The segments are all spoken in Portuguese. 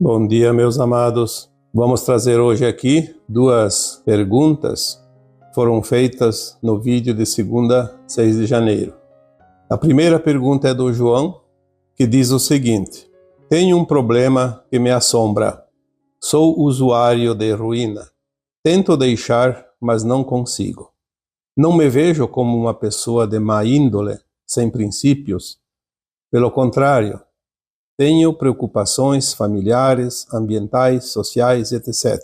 Bom dia, meus amados. Vamos trazer hoje aqui duas perguntas que foram feitas no vídeo de segunda, 6 de janeiro. A primeira pergunta é do João, que diz o seguinte: tenho um problema que me assombra. Sou usuário de heroína. Tento deixar, mas não consigo. Não me vejo como uma pessoa de má índole, sem princípios. Pelo contrário, tenho preocupações familiares, ambientais, sociais, etc.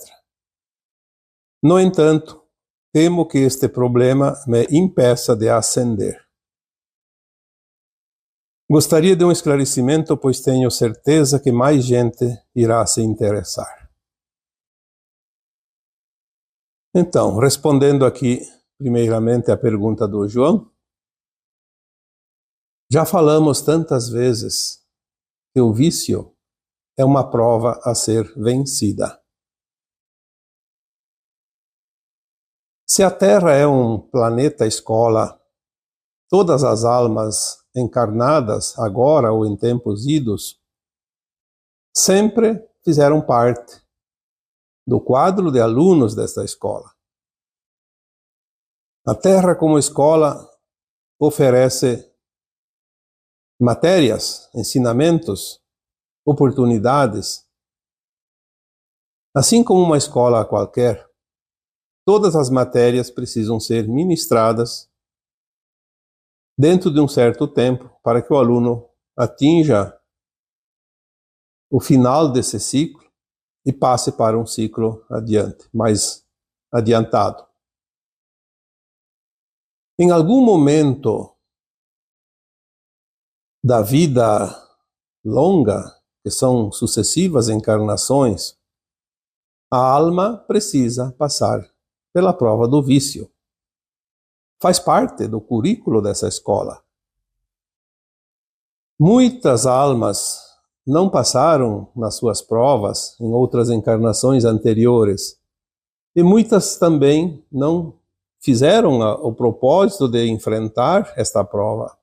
No entanto, temo que este problema me impeça de ascender. Gostaria de um esclarecimento, pois tenho certeza que mais gente irá se interessar. Então, respondendo aqui, primeiramente, a pergunta do João, já falamos tantas vezes que o vício é uma prova a ser vencida. Se a Terra é um planeta escola, todas as almas encarnadas, agora ou em tempos idos, sempre fizeram parte do quadro de alunos desta escola. A Terra, como escola, oferece matérias, ensinamentos, oportunidades. Assim como uma escola qualquer, todas as matérias precisam ser ministradas dentro de um certo tempo para que o aluno atinja o final desse ciclo e passe para um ciclo adiante, mais adiantado. Em algum momento da vida longa, que são sucessivas encarnações, a alma precisa passar pela prova do vício. Faz parte do currículo dessa escola. Muitas almas não passaram nas suas provas em outras encarnações anteriores, e muitas também não fizeram o propósito de enfrentar esta prova.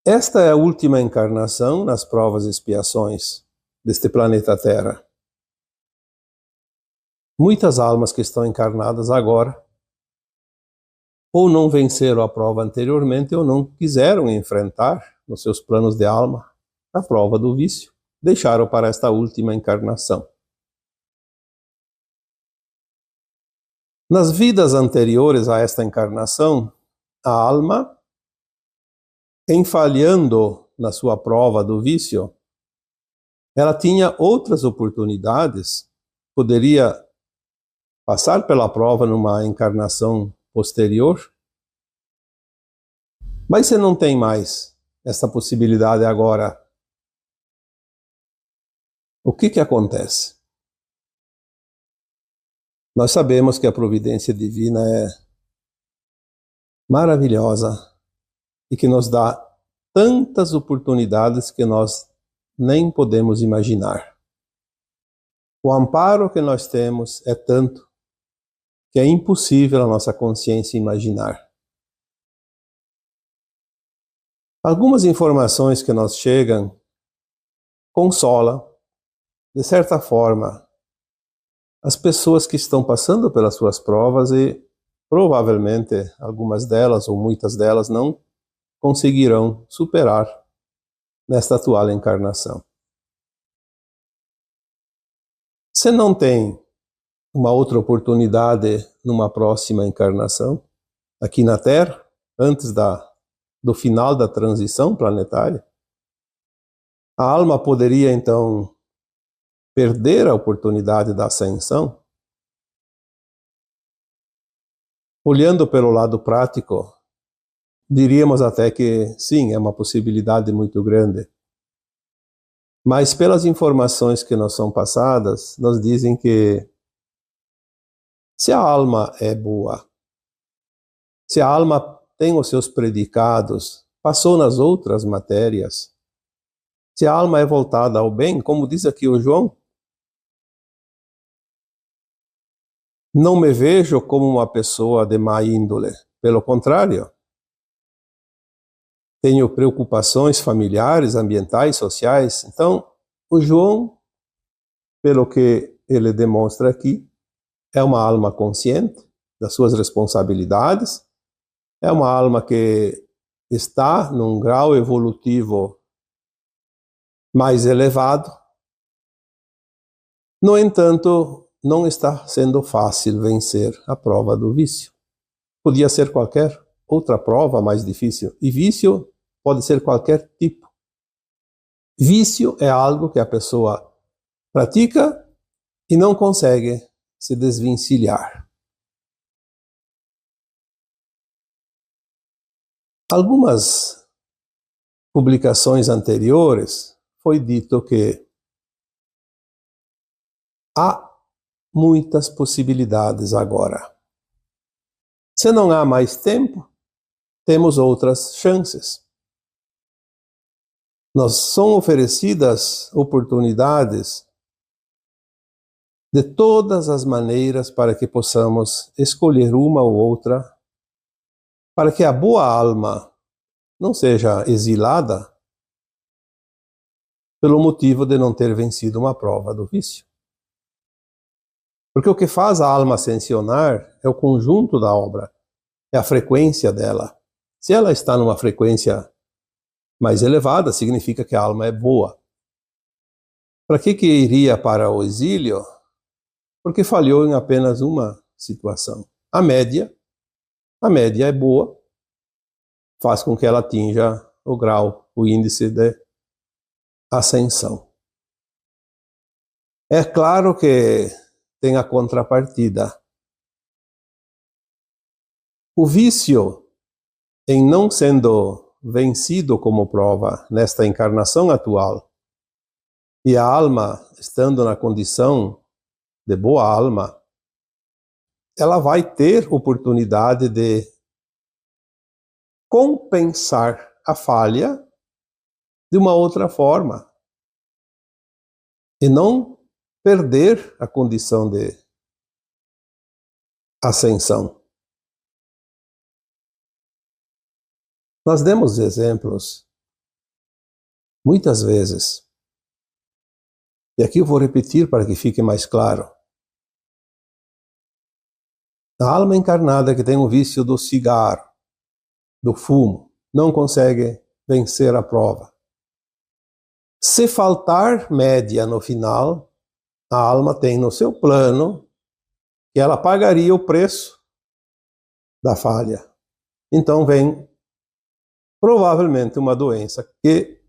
Esta é a última encarnação nas provas e expiações deste planeta Terra. Muitas almas que estão encarnadas agora ou não venceram a prova anteriormente ou não quiseram enfrentar nos seus planos de alma a prova do vício. Deixaram para esta última encarnação. Nas vidas anteriores a esta encarnação, a alma, falhando na sua prova do vício, ela tinha outras oportunidades, poderia passar pela prova numa encarnação posterior, mas você não tem mais essa possibilidade agora. O que acontece? Nós sabemos que a providência divina é maravilhosa e que nos dá tantas oportunidades que nós nem podemos imaginar. O amparo que nós temos é tanto que é impossível a nossa consciência imaginar. Algumas informações que nos chegam consolam, de certa forma, as pessoas que estão passando pelas suas provas e provavelmente algumas delas ou muitas delas não conseguirão superar nesta atual encarnação. Se não tem uma outra oportunidade numa próxima encarnação, aqui na Terra, antes do final da transição planetária, a alma poderia então perder a oportunidade da ascensão? Olhando pelo lado prático, diríamos até que sim, é uma possibilidade muito grande. Mas pelas informações que nos são passadas, nos dizem que se a alma é boa, se a alma tem os seus predicados, passou nas outras matérias, se a alma é voltada ao bem, como diz aqui o João, não me vejo como uma pessoa de má índole, pelo contrário, tenho preocupações familiares, ambientais, sociais. Então, o João, pelo que ele demonstra aqui, é uma alma consciente das suas responsabilidades, é uma alma que está num grau evolutivo mais elevado. No entanto, não está sendo fácil vencer a prova do vício. Podia ser qualquer outra prova mais difícil. E vício pode ser qualquer tipo. Vício é algo que a pessoa pratica e não consegue se desvencilhar. Algumas publicações anteriores foi dito que há muitas possibilidades agora. Se não há mais tempo, temos outras chances. Nos são oferecidas oportunidades de todas as maneiras para que possamos escolher uma ou outra, para que a boa alma não seja exilada pelo motivo de não ter vencido uma prova do vício. Porque o que faz a alma ascensionar é o conjunto da obra, é a frequência dela. Se ela está numa frequência mais elevada, significa que a alma é boa. Para que iria para o exílio? Porque falhou em apenas uma situação. A média é boa, faz com que ela atinja o grau, o índice de ascensão. É claro que tem a contrapartida. O vício, em não sendo vencido como prova nesta encarnação atual, e a alma estando na condição de boa alma, ela vai ter oportunidade de compensar a falha de uma outra forma e não perder a condição de ascensão. Nós demos exemplos muitas vezes, e aqui eu vou repetir para que fique mais claro. A alma encarnada que tem o vício do cigarro, do fumo, não consegue vencer a prova. Se faltar média no final, a alma tem no seu plano que ela pagaria o preço da falha. Então vem provavelmente uma doença que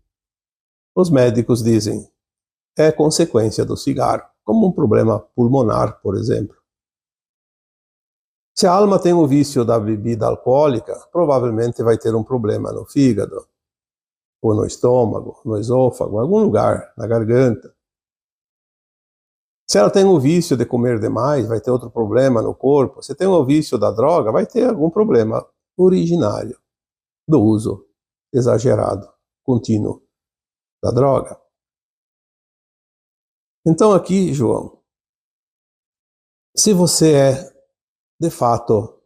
os médicos dizem é consequência do cigarro, como um problema pulmonar, por exemplo. Se a alma tem o vício da bebida alcoólica, provavelmente vai ter um problema no fígado, ou no estômago, no esôfago, em algum lugar, na garganta. Se ela tem o vício de comer demais, vai ter outro problema no corpo. Se tem o vício da droga, vai ter algum problema originário do uso exagerado, contínuo da droga. Então aqui, João, se você é de fato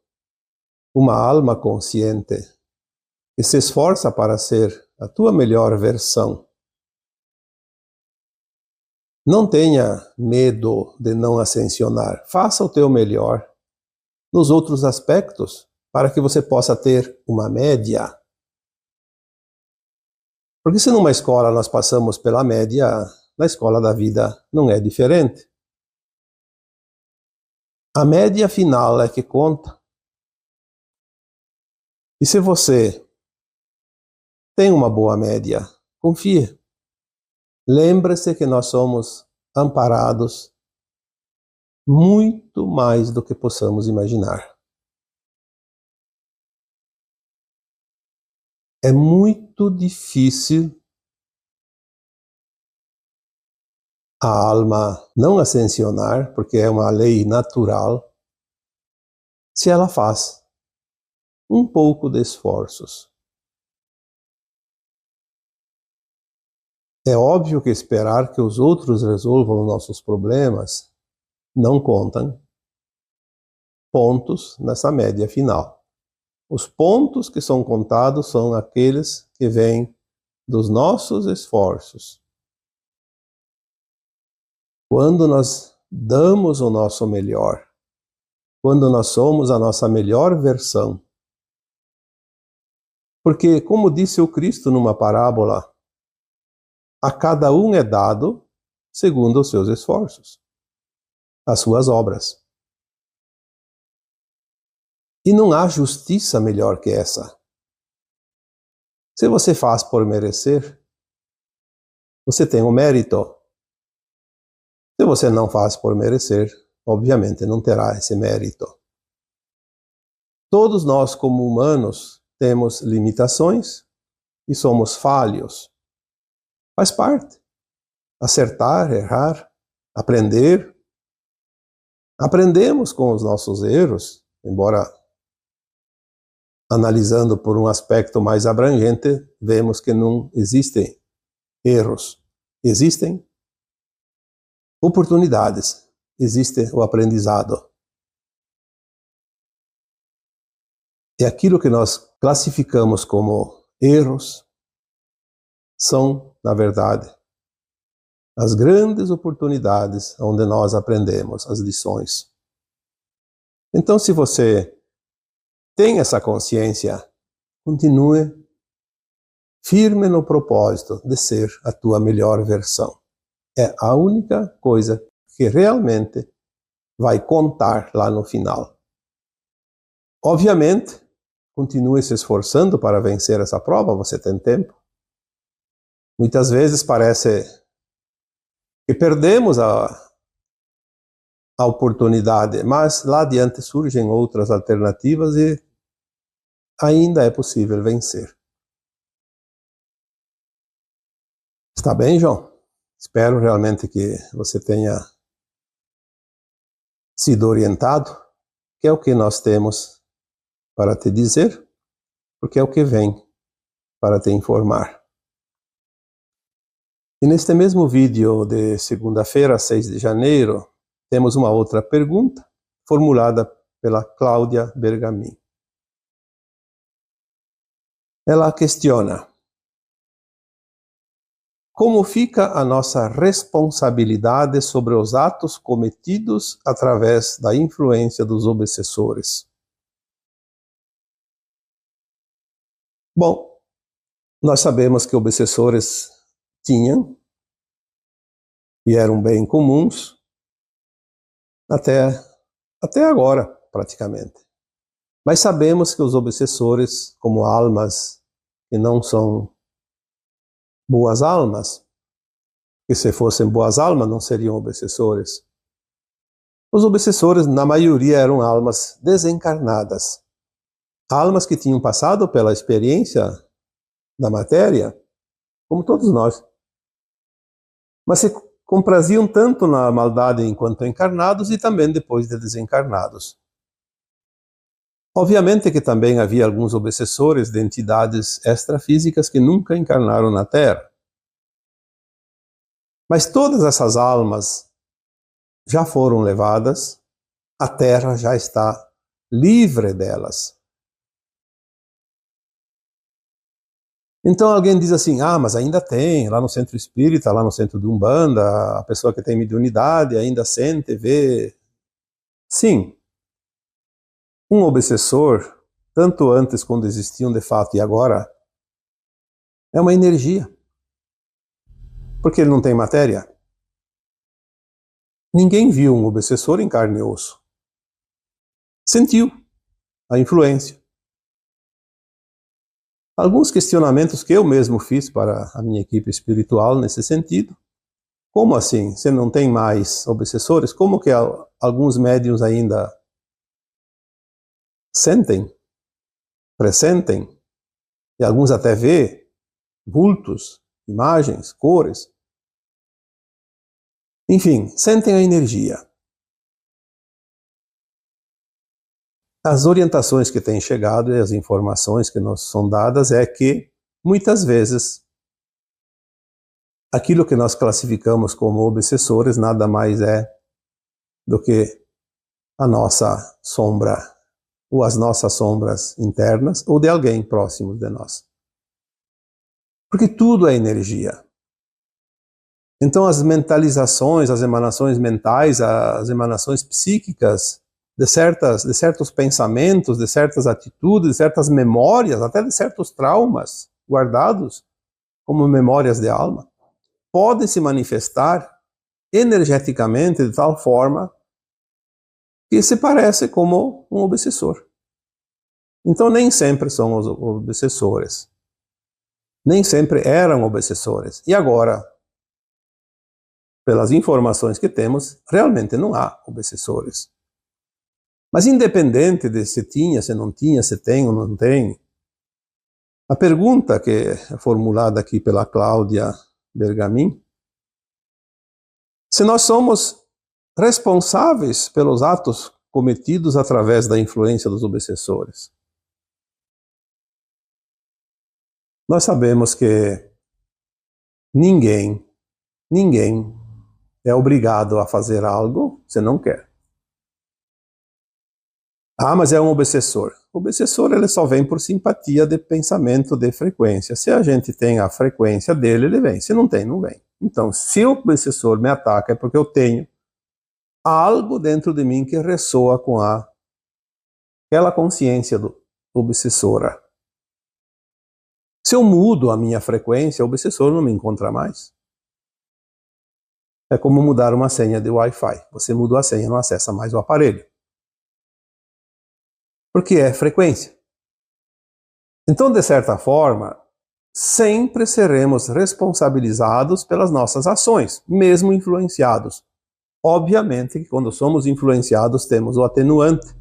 uma alma consciente que se esforça para ser a tua melhor versão, não tenha medo de não ascensionar. Faça o teu melhor nos outros aspectos para que você possa ter uma média. Porque se numa escola nós passamos pela média, na escola da vida não é diferente. A média final é que conta. E se você tem uma boa média, confie. Lembre-se que nós somos amparados muito mais do que possamos imaginar. É muito difícil a alma não ascensionar, porque é uma lei natural, se ela faz um pouco de esforços. É óbvio que esperar que os outros resolvam nossos problemas não contam pontos nessa média final. Os pontos que são contados são aqueles que vêm dos nossos esforços. Quando nós damos o nosso melhor, quando nós somos a nossa melhor versão. Porque, como disse o Cristo numa parábola, a cada um é dado segundo os seus esforços, as suas obras. E não há justiça melhor que essa. Se você faz por merecer, você tem o mérito. Se você não faz por merecer, obviamente não terá esse mérito. Todos nós, como humanos, temos limitações e somos falhos. Faz parte. Acertar, errar, aprender. Aprendemos com os nossos erros, embora analisando por um aspecto mais abrangente, vemos que não existem erros. Existem oportunidades, existe o aprendizado. E aquilo que nós classificamos como erros são, na verdade, as grandes oportunidades onde nós aprendemos as lições. Então, se você tem essa consciência, continue firme no propósito de ser a tua melhor versão. É a única coisa que realmente vai contar lá no final. Obviamente, continue se esforçando para vencer essa prova, você tem tempo. Muitas vezes parece que perdemos a oportunidade, mas lá adiante surgem outras alternativas e ainda é possível vencer. Está bem, João? Espero realmente que você tenha sido orientado, que é o que nós temos para te dizer, porque é o que vem para te informar. E neste mesmo vídeo de segunda-feira, 6 de janeiro, temos uma outra pergunta, formulada pela Cláudia Bergamin. Ela questiona: como fica a nossa responsabilidade sobre os atos cometidos através da influência dos obsessores? Bom, nós sabemos que obsessores tinham e eram bem comuns até agora, praticamente. Mas sabemos que os obsessores, como almas que não são boas almas, que se fossem boas almas não seriam obsessores. Os obsessores, na maioria, eram almas desencarnadas. Almas que tinham passado pela experiência da matéria, como todos nós. Mas se compraziam tanto na maldade enquanto encarnados e também depois de desencarnados. Obviamente que também havia alguns obsessores de entidades extrafísicas que nunca encarnaram na Terra. Mas todas essas almas já foram levadas, a Terra já está livre delas. Então alguém diz assim, mas ainda tem, lá no centro espírita, lá no centro de Umbanda, a pessoa que tem mediunidade ainda sente, vê. Sim, um obsessor, tanto antes quando existiam de fato e agora, é uma energia. Porque ele não tem matéria. Ninguém viu um obsessor em carne e osso. Sentiu a influência. Alguns questionamentos que eu mesmo fiz para a minha equipe espiritual nesse sentido. Como assim? Você não tem mais obsessores? Como que alguns médiuns ainda sentem, pressentem, e alguns até vê vultos, imagens, cores. Enfim, sentem a energia. As orientações que têm chegado e as informações que nos são dadas é que, muitas vezes, aquilo que nós classificamos como obsessores nada mais é do que a nossa sombra ou as nossas sombras internas, ou de alguém próximo de nós. Porque tudo é energia. Então as mentalizações, as emanações mentais, as emanações psíquicas de certos pensamentos, de certas atitudes, de certas memórias, até de certos traumas guardados como memórias de alma, podem se manifestar energeticamente de tal forma que se parece como um obsessor. Então nem sempre são os obsessores. Nem sempre eram obsessores. E agora, pelas informações que temos, realmente não há obsessores. Mas independente de se tinha, se não tinha, se tem ou não tem, a pergunta que é formulada aqui pela Cláudia Bergamin, se nós somos responsáveis pelos atos cometidos através da influência dos obsessores. Nós sabemos que ninguém é obrigado a fazer algo se não quer. Ah, mas é um obsessor. O obsessor ele só vem por simpatia de pensamento, de frequência. Se a gente tem a frequência dele, ele vem. Se não tem, não vem. Então, se o obsessor me ataca, é porque eu tenho algo dentro de mim que ressoa com aquela consciência obsessora. Se eu mudo a minha frequência, o obsessor não me encontra mais. É como mudar uma senha de Wi-Fi. Você mudou a senha, não acessa mais o aparelho. Porque é frequência. Então, de certa forma, sempre seremos responsabilizados pelas nossas ações, mesmo influenciados. Obviamente que quando somos influenciados temos o atenuante.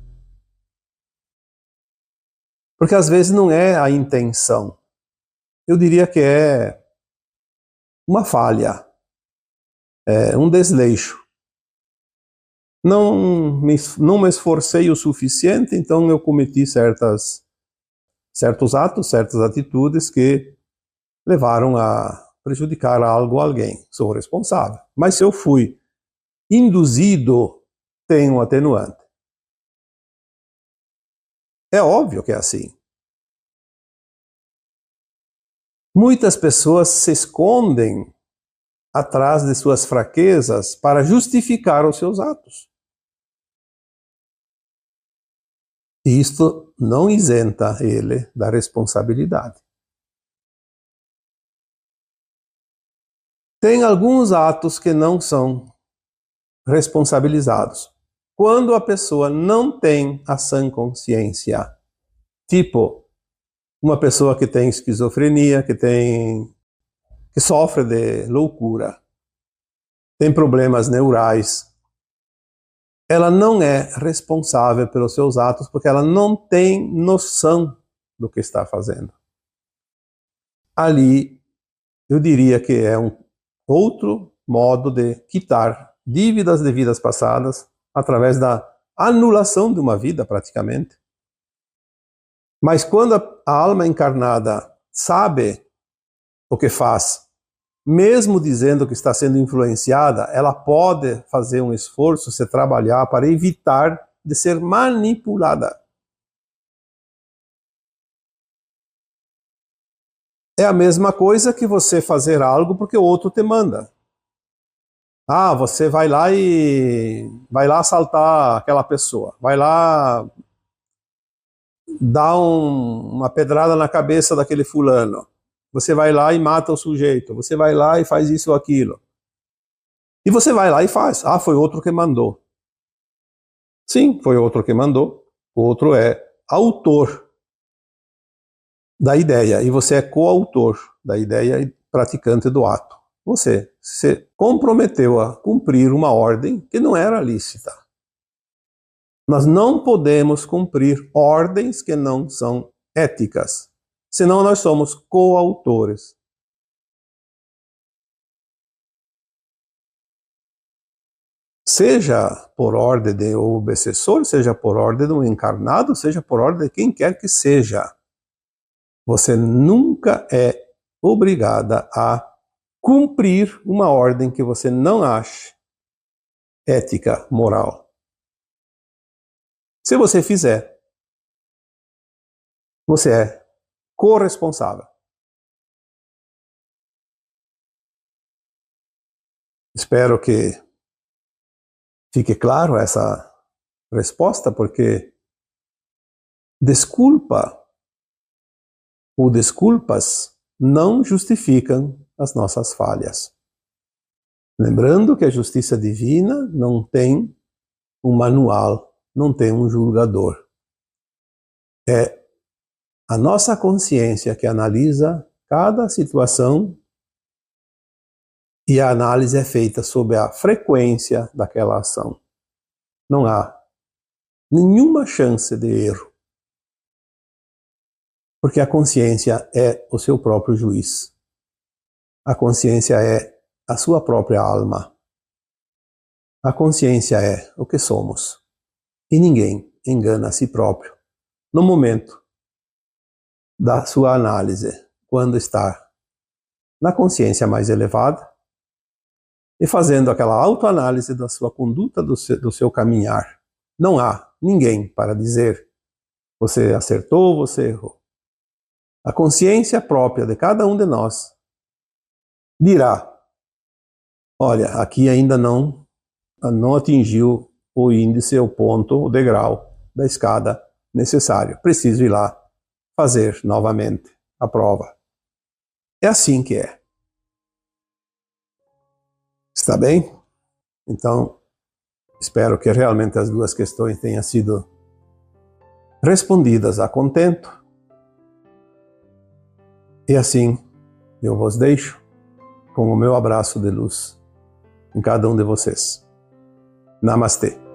Porque às vezes não é a intenção. Eu diria que é uma falha, é um desleixo. Não me esforcei o suficiente, então eu cometi certos atos, certas atitudes que levaram a prejudicar algo ou alguém. Sou responsável. Mas se eu fui induzido, tem um atenuante. É óbvio que é assim. Muitas pessoas se escondem atrás de suas fraquezas para justificar os seus atos. E isto não isenta ele da responsabilidade. Tem alguns atos que não são responsabilizados. Quando a pessoa não tem a sã consciência, tipo uma pessoa que tem esquizofrenia, que sofre de loucura, tem problemas neurais, ela não é responsável pelos seus atos porque ela não tem noção do que está fazendo. Ali, eu diria que é um outro modo de quitar dívidas de vidas passadas através da anulação de uma vida, praticamente. Mas quando a alma encarnada sabe o que faz, mesmo dizendo que está sendo influenciada, ela pode fazer um esforço, se trabalhar para evitar de ser manipulada. É a mesma coisa que você fazer algo porque o outro te manda. Ah, você vai lá assaltar aquela pessoa, vai lá dar uma pedrada na cabeça daquele fulano. Você vai lá e mata o sujeito. Você vai lá e faz isso ou aquilo. E você vai lá e faz. Ah, foi outro que mandou. Sim, foi outro que mandou. O outro é autor da ideia. E você é coautor da ideia e praticante do ato. Você se comprometeu a cumprir uma ordem que não era lícita. Nós não podemos cumprir ordens que não são éticas. Senão nós somos coautores. Seja por ordem de um obsessor, seja por ordem de um encarnado, seja por ordem de quem quer que seja. Você nunca é obrigada a cumprir uma ordem que você não ache ética, moral. Se você fizer, Você é corresponsável. Espero que fique claro essa resposta, porque desculpa ou desculpas não justificam as nossas falhas. Lembrando que a justiça divina não tem um manual, não tem um julgador. É a nossa consciência que analisa cada situação, e a análise é feita sob a frequência daquela ação. Não há nenhuma chance de erro, porque a consciência é o seu próprio juiz. A consciência é a sua própria alma. A consciência é o que somos. E ninguém engana a si próprio no momento da sua análise, quando está na consciência mais elevada e fazendo aquela autoanálise da sua conduta, do seu caminhar. Não há ninguém para dizer você acertou, você errou. A consciência própria de cada um de nós dirá: olha, aqui ainda não atingiu o índice, o ponto, o degrau da escada necessário. Preciso ir lá fazer novamente a prova. É assim que é. Está bem? Então, espero que realmente as duas questões tenham sido respondidas a contento. E assim, eu vos deixo com o meu abraço de luz em cada um de vocês. Namastê.